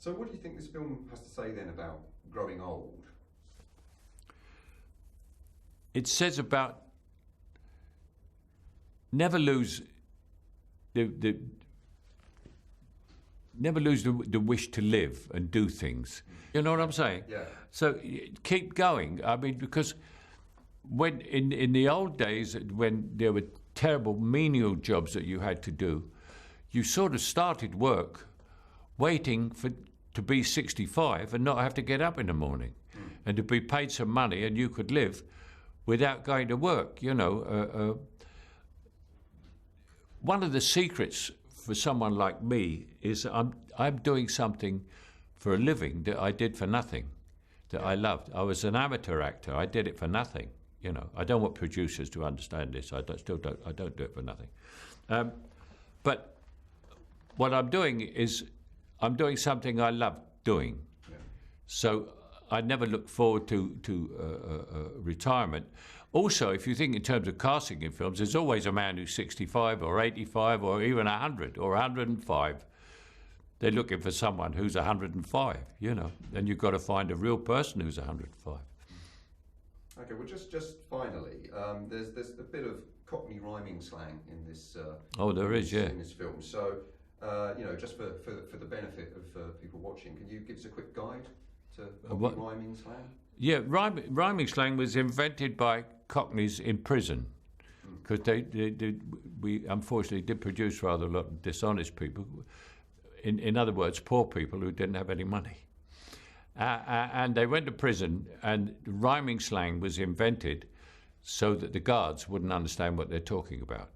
So what do you think this film has to say then about growing old? It says about never lose the wish to live and do things. You know what I'm saying? Yeah. So keep going. I mean, because when in the old days, when there were terrible menial jobs that you had to do, you sort of started work waiting to be 65 and not have to get up in the morning, and to be paid some money and you could live without going to work. You know, one of the secrets for someone like me is I'm doing something for a living that I did for nothing, that I loved. I was an amateur actor. I did it for nothing. You know, I don't want producers to understand this. I don't do it for nothing. But what I'm doing is I'm doing something I love doing. Yeah. So I never look forward to retirement. Also, if you think in terms of casting in films, there's always a man who's 65 or 85 or even 100 or 105. They're looking for someone who's 105, you know, and you've got to find a real person who's 105. Okay, well, just finally, there's a bit of Cockney rhyming slang in this. There is, yeah. In this film, so you know, just for the benefit of people watching, can you give us a quick guide to Cockney rhyming slang? Yeah, rhyming slang was invented by Cockneys in prison, because we unfortunately did produce rather a lot of dishonest people. In other words, poor people who didn't have any money. And they went to prison, and rhyming slang was invented so that the guards wouldn't understand what they're talking about.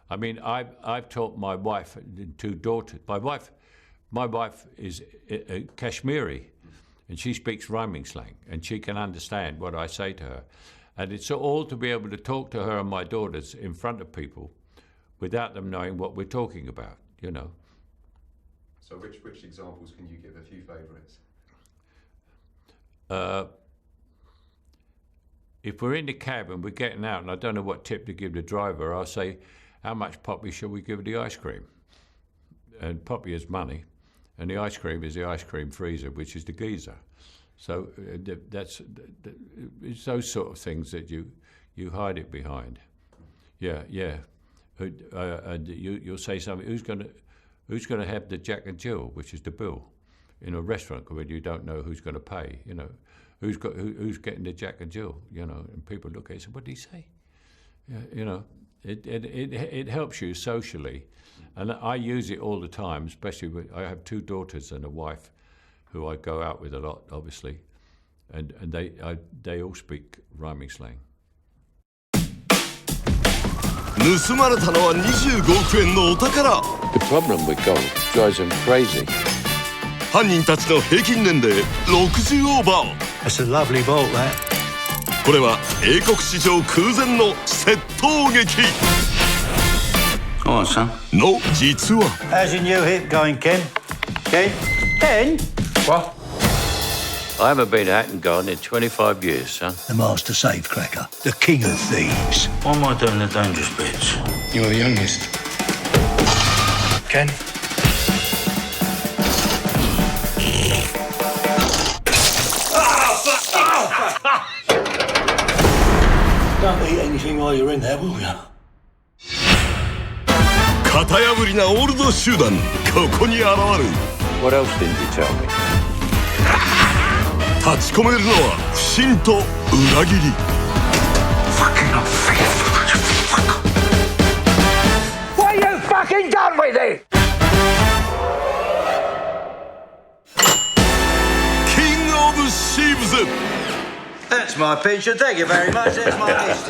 I mean, I've taught my wife and two daughters. My wife is Kashmiri, and she speaks rhyming slang, and she can understand what I say to her. And it's all to be able to talk to her and my daughters in front of people without them knowing what we're talking about, you know. So which examples can you give? A few favourites. If we're in the cab and we're getting out and I don't know what tip to give the driver, I'll say, how much poppy shall we give the ice cream? And poppy is money, and the ice cream is the ice cream freezer, which is the geezer. So it's those sort of things that you hide it behind. Yeah. You'll say something, who's going to have the Jack and Jill, which is the bill, in a restaurant when you don't know who's going to pay, you know, who's getting the Jack and Jill, you know, and people look at it and say, what did he say? Yeah, you know, it helps you socially, and I use it all the time, especially when I have two daughters and a wife who I go out with a lot, obviously, and they all speak rhyming slang. 盗まれたのは25億円のお宝。 The problem with gold drives them crazy. 犯人たちの平均年齢60オーバー。 That's a lovely vault, that. これは英国史上空前の窃盗劇 Come on, son. の実話。 How's your new hip going, Ken? Ken? What? I haven't been out and gone in 25 years, son. The master safecracker, the king of thieves. Why am I doing the dangerous bits? You're the youngest. Ken? Don't eat anything while you're in there, will you? 型破りなオールド集団、ここに現る。 What else didn't you tell me? 立ち込めるのは不信と裏切り。 What you fucking done with it? King of シーヴズ。 That's my picture. Thank you very much. That's my list.